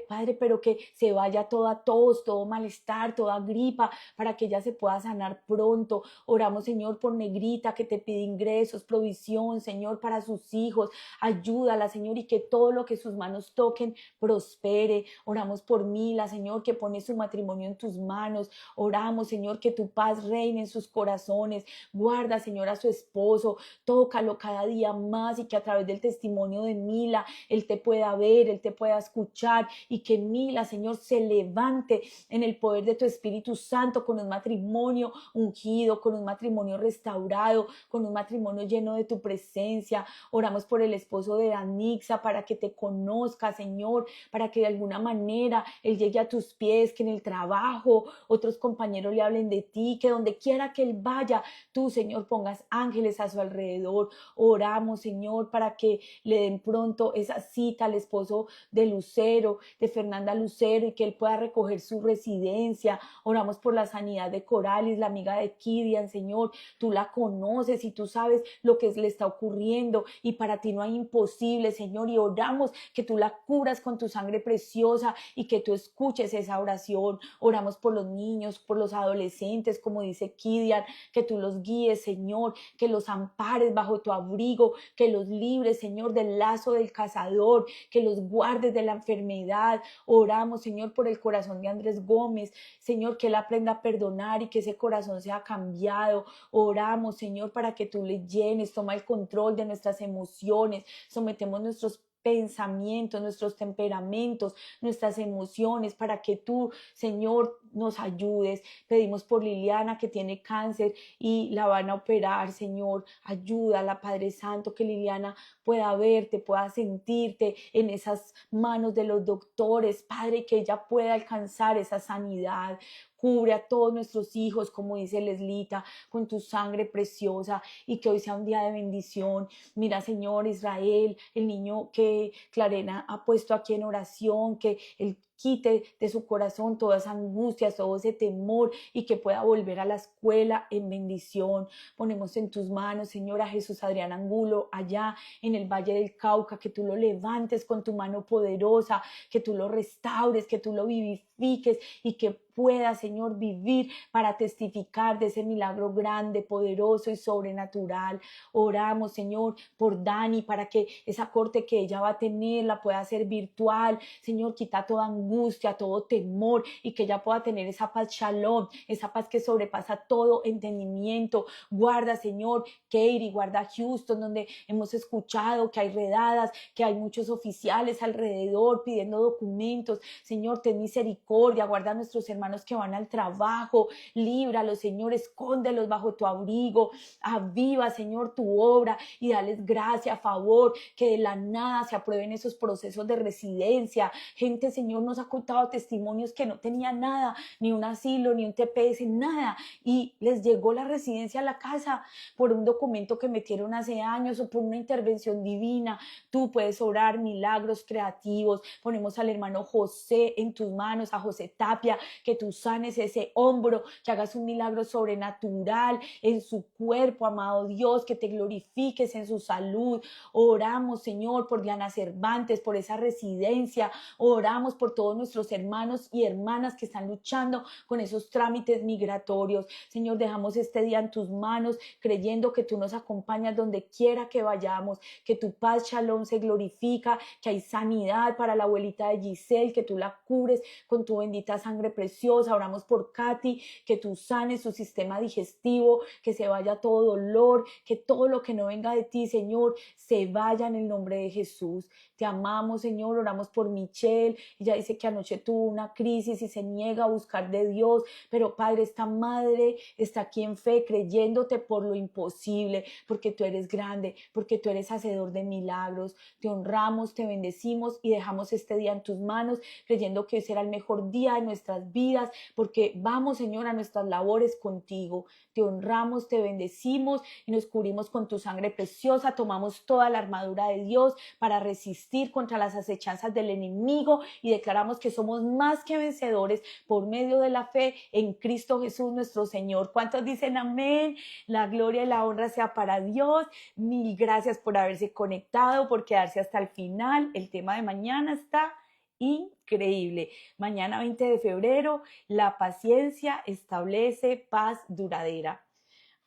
Padre, pero que se vaya toda tos, todo malestar, toda gripa, para que ella se pueda sanar pronto. Oramos, Señor, por Negrita, que te pide ingresos, provisión, Señor, para sus hijos. Ayúdala, Señor, y que todo lo que sus manos toquen prospere. Oramos por Mila, Señor, que pone su matrimonio en tus manos. Oramos, Señor, que tu paz reine en sus corazones. Guarda, Señor, a su esposo. Tócalo cada día más, y que a través del testimonio de Mila él te pueda ver, él te pueda escuchar, y que Mila, Señor, se levante en el poder de tu Espíritu Santo con un matrimonio ungido, con un matrimonio restaurado, con un matrimonio lleno de tu presencia. Oramos por el esposo de Danixa, para que te conozca, Señor, para que de alguna manera él llegue a tus pies, que en el trabajo otros compañeros le hablen de ti, que donde quiera que él vaya, tú, Señor, pongas ángeles a su alrededor. Oramos, Señor, para que le den pronto esa cita al esposo de Lucero, de Fernanda Lucero, y que él pueda recoger su residencia. Oramos por la sanidad de Coralis, la amiga de Kidian, Señor. Tú la conoces y tú sabes lo que le está ocurriendo, y para ti no hay imposible, Señor, y oramos que tú la curas con tu sangre preciosa y que tú escuches esa oración. Oramos Oramos por los niños, por los adolescentes, como dice Kidian, que tú los guíes, Señor, que los ampares bajo tu abrigo, que los libres, Señor, del lazo del cazador, que los guardes de la enfermedad. Oramos, Señor, por el corazón de Andrés Gómez, Señor, que él aprenda a perdonar y que ese corazón sea cambiado. Oramos, Señor, para que tú le llenes, toma el control de nuestras emociones, sometemos nuestros pensamientos, nuestros temperamentos, nuestras emociones, para que tú, Señor, nos ayudes. Pedimos por Liliana, que tiene cáncer y la van a operar, Señor. Ayúdala, Padre Santo, que Liliana pueda verte, pueda sentirte en esas manos de los doctores, Padre, que ella pueda alcanzar esa sanidad. Cubre a todos nuestros hijos, como dice Leslita, con tu sangre preciosa, y que hoy sea un día de bendición. Mira, Señor, Israel, el niño que Clarena ha puesto aquí en oración, que él quite de su corazón todas esas angustias, todo ese temor, y que pueda volver a la escuela en bendición. Ponemos en tus manos, Señor, a Jesús Adrián Angulo, allá en el Valle del Cauca, que tú lo levantes con tu mano poderosa, que tú lo restaures, que tú lo vivifiques y que pueda, Señor, vivir para testificar de ese milagro grande, poderoso y sobrenatural. Oramos, Señor, por Dani, para que esa corte que ella va a tener la pueda hacer virtual. Señor, quita toda angustia, todo temor, y que ella pueda tener esa paz shalom, esa paz que sobrepasa todo entendimiento. Guarda, Señor, Katie, guarda Houston, donde hemos escuchado que hay redadas, que hay muchos oficiales alrededor pidiendo documentos. Señor, ten misericordia, guarda a nuestros hermanos que van al trabajo, líbralos, Señor, escóndelos bajo tu abrigo, aviva, Señor, tu obra y dales gracia, a favor, que de la nada se aprueben esos procesos de residencia. Gente, Señor, nos ha contado testimonios que no tenían nada, ni un asilo, ni un TPS, nada, y les llegó la residencia a la casa por un documento que metieron hace años o por una intervención divina. Tú puedes obrar milagros creativos. Ponemos al hermano José en tus manos, a José Tapia, que tú sanes ese hombro, que hagas un milagro sobrenatural en su cuerpo, amado Dios, que te glorifiques en su salud. Oramos, Señor, por Diana Cervantes, por esa residencia. Oramos por todos nuestros hermanos y hermanas que están luchando con esos trámites migratorios. Señor, dejamos este día en tus manos, creyendo que tú nos acompañas donde quiera que vayamos, que tu paz shalom se glorifica, que hay sanidad para la abuelita de Giselle, que tú la cubres con tu bendita sangre preciosa. Oramos por Katy, que tú sanes su sistema digestivo, que se vaya todo dolor, que todo lo que no venga de ti, Señor, se vaya en el nombre de Jesús. Te amamos, Señor. Oramos por Michelle. Ella dice que anoche tuvo una crisis y se niega a buscar de Dios, pero Padre, esta madre está aquí en fe, creyéndote por lo imposible, porque tú eres grande, porque tú eres hacedor de milagros. Te honramos, te bendecimos y dejamos este día en tus manos, creyendo que hoy será el mejor día de nuestras vidas, porque vamos, Señor, a nuestras labores contigo. Te honramos, te bendecimos y nos cubrimos con tu sangre preciosa. Tomamos toda la armadura de Dios para resistir contra las acechanzas del enemigo, y declaramos que somos más que vencedores por medio de la fe en Cristo Jesús nuestro Señor. ¿Cuántos dicen amén? La gloria y la honra sea para Dios. Mil gracias por haberse conectado, por quedarse hasta el final. El tema de mañana está increíble. Mañana 20 de febrero, la paciencia establece paz duradera.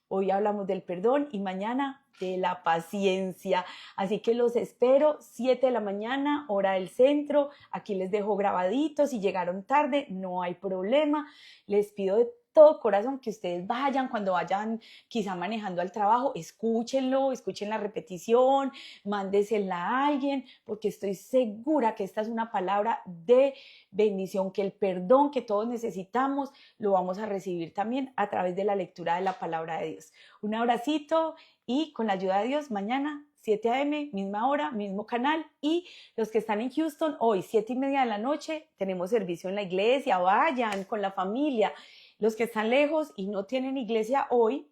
Hoy hablamos del perdón y mañana de la paciencia. Así que los espero 7 de la mañana, hora del centro. Aquí les dejo grabaditos. Si llegaron tarde, no hay problema. Les pido de todo corazón que ustedes vayan, cuando vayan quizá manejando al trabajo, escúchenlo, escuchen la repetición, mándesela a alguien, porque estoy segura que esta es una palabra de bendición, que el perdón que todos necesitamos lo vamos a recibir también a través de la lectura de la palabra de Dios. Un abracito, y con la ayuda de Dios, mañana 7 a.m., misma hora, mismo canal. Y los que están en Houston, hoy 7:30 de la noche, tenemos servicio en la iglesia. Vayan con la familia. Los que están lejos y no tienen iglesia hoy,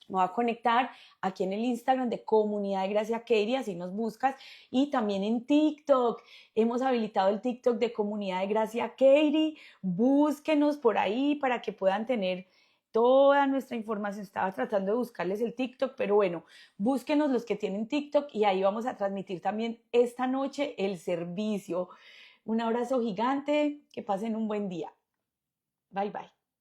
me voy a conectar aquí en el Instagram de Comunidad de Gracia Katie, así nos buscas, y también en TikTok. Hemos habilitado el TikTok de Comunidad de Gracia Katie. Búsquenos por ahí para que puedan tener toda nuestra información. Estaba tratando de buscarles el TikTok, pero bueno, búsquenos los que tienen TikTok, y ahí vamos a transmitir también esta noche el servicio. Un abrazo gigante, que pasen un buen día. Bye bye.